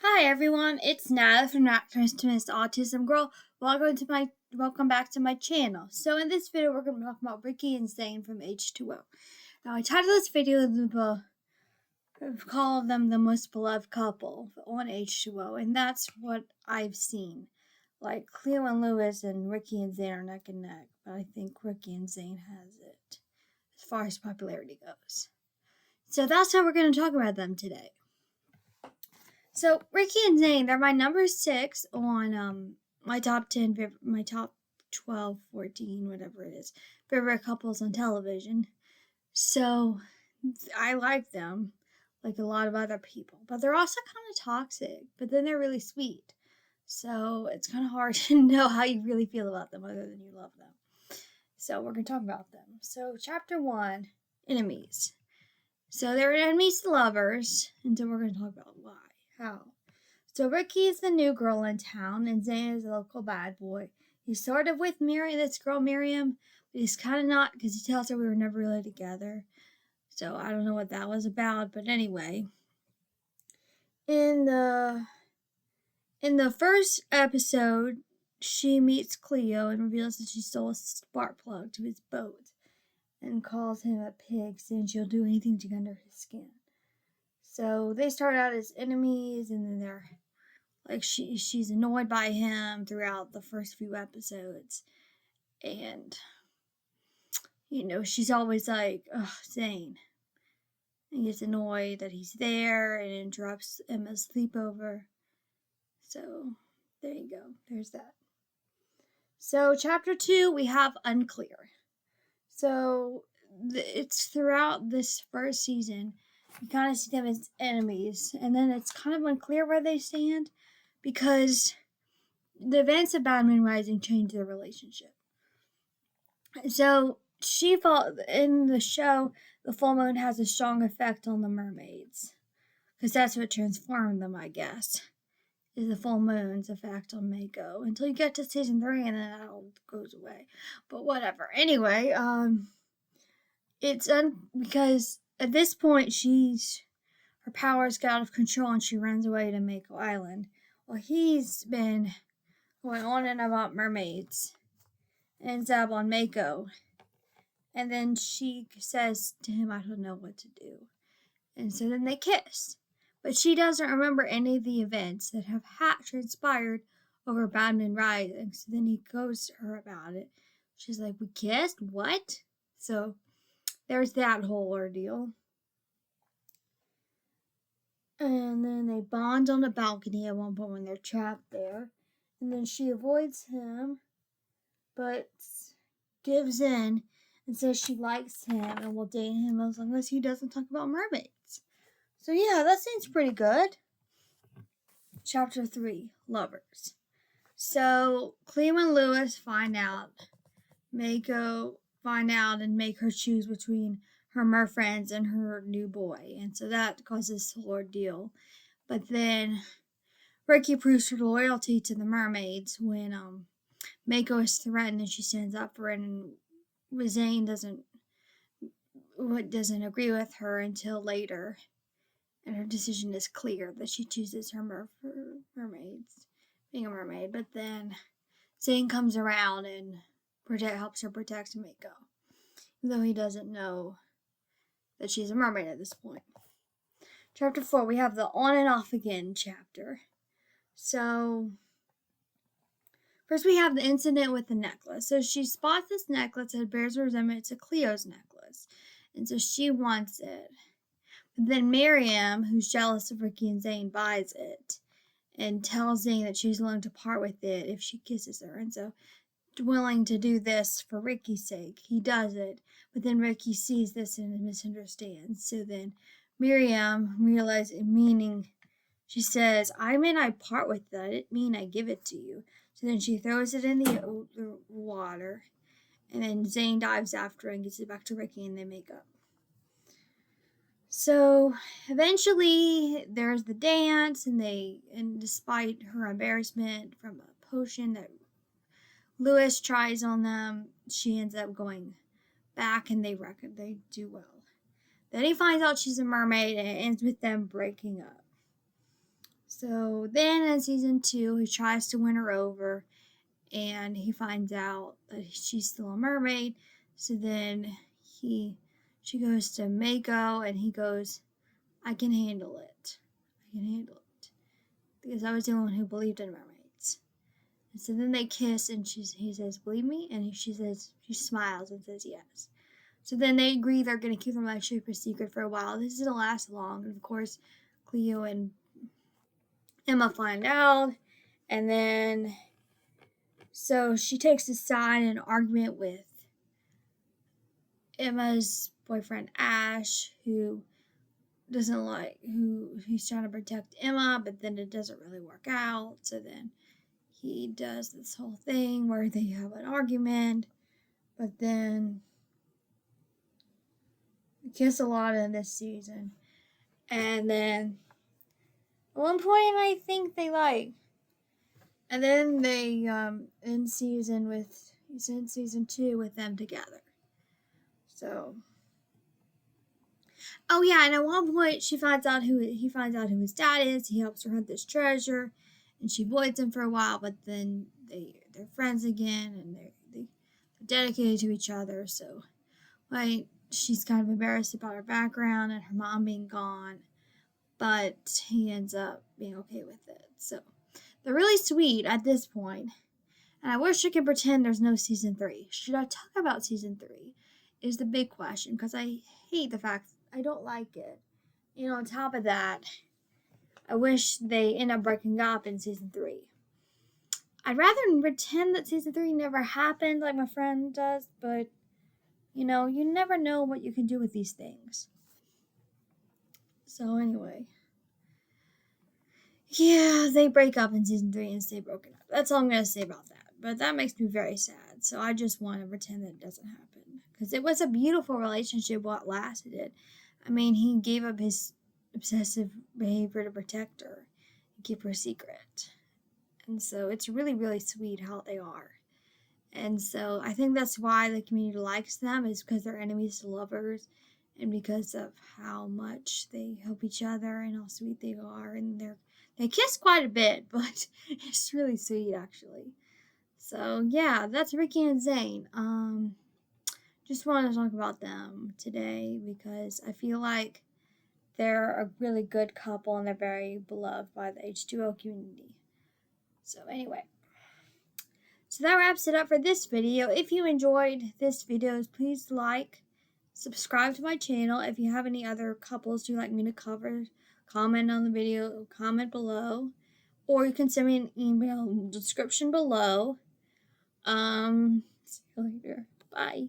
Hi everyone, it's Nat from Nat Transmitted Autism Girl. Welcome back to my channel. So in this video we're going to talk about Rikki and Zane from H2O. Now I titled this video call them the most beloved couple on H2O, and that's what I've seen. Like Cleo and Lewis and Rikki and Zane are neck and neck, but I think Rikki and Zane has it as far as popularity goes. So that's how we're going to talk about them today. So Rikki and Zane, they're my number 6 on my top 10, my top 12, 14, whatever it is, favorite couples on television. So I like them, like a lot of other people, but they're also kind of toxic. But then they're really sweet, so it's kind of hard to know how you really feel about them, other than you love them. So we're gonna talk about them. So chapter 1, enemies. So they're enemies to lovers, and so we're gonna talk about why. How? So Rikki is the new girl in town, and Zane is a local bad boy. He's sort of with this girl Miriam, but he's kind of not because he tells her we were never really together. So I don't know what that was about, but anyway. In the first episode, she meets Cleo and reveals that she stole a spark plug to his boat and calls him a pig, saying she'll do anything to get under his skin. So they start out as enemies, and then they're like she's annoyed by him throughout the first few episodes, and she's always like, "Ugh, Zane," and gets annoyed that he's there and interrupts Emma's sleepover. So there you go. There's that. So chapter 2, we have unclear. So it's throughout this first season. You kind of see them as enemies, and then it's kind of unclear where they stand because the events of Bad Moon Rising changed their relationship. So in the show, the full moon has a strong effect on the mermaids because that's what transformed them, I guess, is the full moon's effect on Mako until you get to season 3, and then that all goes away. But whatever. Anyway, it's because at this point her powers got out of control and she runs away to Mako Island. Well, he's been going on and about mermaids and ends up on Mako. And then she says to him, I don't know what to do. And so then they kiss. But she doesn't remember any of the events that have transpired over Bad Moon Rising. So then he goes to her about it. She's like, we kissed? What? So there's that whole ordeal. And then they bond on a balcony at one point when they're trapped there. And then she avoids him, but gives in and says she likes him and will date him as long as he doesn't talk about mermaids. So yeah, that seems pretty good. Chapter 3, Lovers. So Cleo and Lewis find out and make her choose between her mer friends and her new boy, and so that causes a ordeal. But then Rikki proves her loyalty to the mermaids when Mako is threatened and she stands up for it, and Zane doesn't agree with her until later, and her decision is clear that she chooses her mermaids, being a mermaid. But then Zane comes around and helps her protect Mako, though he doesn't know that she's a mermaid at this point. Chapter 4, we have the on and off again chapter. So first we have the incident with the necklace. So she spots this necklace that bears resemblement to Cleo's necklace, and so she wants it. But then Miriam, who's jealous of Rikki and Zane, buys it and tells Zane that she's willing to part with it if she kisses her. And so willing to do this for Rikki's sake, he does it. But then Rikki sees this and misunderstands. So then Miriam she says, I mean I part with it. I didn't mean I give it to you. So then she throws it in the water. And then Zane dives after and gets it back to Rikki, and they make up. So eventually there's the dance, and despite her embarrassment from a potion that Lewis tries on them, she ends up going back, and they do well. Then he finds out she's a mermaid, and it ends with them breaking up. So then in season 2, he tries to win her over, and he finds out that she's still a mermaid. So then she goes to Mako, and he goes, I can handle it. I can handle it. Because I was the one who believed in mermaids. And so then they kiss, and he says, believe me? And she smiles and says yes. So then they agree they're going to keep the relationship a secret for a while. This doesn't last long. And of course, Cleo and Emma find out. And then, so she takes a side in an argument with Emma's boyfriend, Ash, who he's trying to protect Emma, but then it doesn't really work out. So then he does this whole thing where they have an argument, but then they kiss a lot in this season. And then at one point I think they and then they end season 2 with them together. So oh yeah, and at one point he finds out who his dad is. He helps her hunt this treasure, and she avoids him for a while, but then they're friends again, and they're dedicated to each other. So she's kind of embarrassed about her background and her mom being gone, but he ends up being okay with it. So they're really sweet at this point, and I wish I could pretend there's no season 3. Should I talk about season 3? Is the big question, because I hate the fact I don't like it. On top of that, I wish they end up breaking up in season 3. I'd rather pretend that season 3 never happened like my friend does, but you never know what you can do with these things. So anyway, yeah, they break up in season 3 and stay broken up. That's all I'm going to say about that. But that makes me very sad. So I just want to pretend that it doesn't happen. Because it was a beautiful relationship what lasted it. I mean, he gave up his obsessive behavior to protect her and keep her secret. And so it's really, really sweet how they are. And so I think that's why the community likes them, is because they're enemies to lovers, and because of how much they help each other and how sweet they are. And they kiss quite a bit, but it's really sweet actually. So yeah, that's Rikki and Zane. Just wanted to talk about them today because I feel like they're a really good couple and they're very beloved by the H2O community. So anyway, so that wraps it up for this video. If you enjoyed this video, please subscribe to my channel. If you have any other couples you'd like me to cover, comment on the video, comment below, or you can send me an email in the description below. See you later. Bye.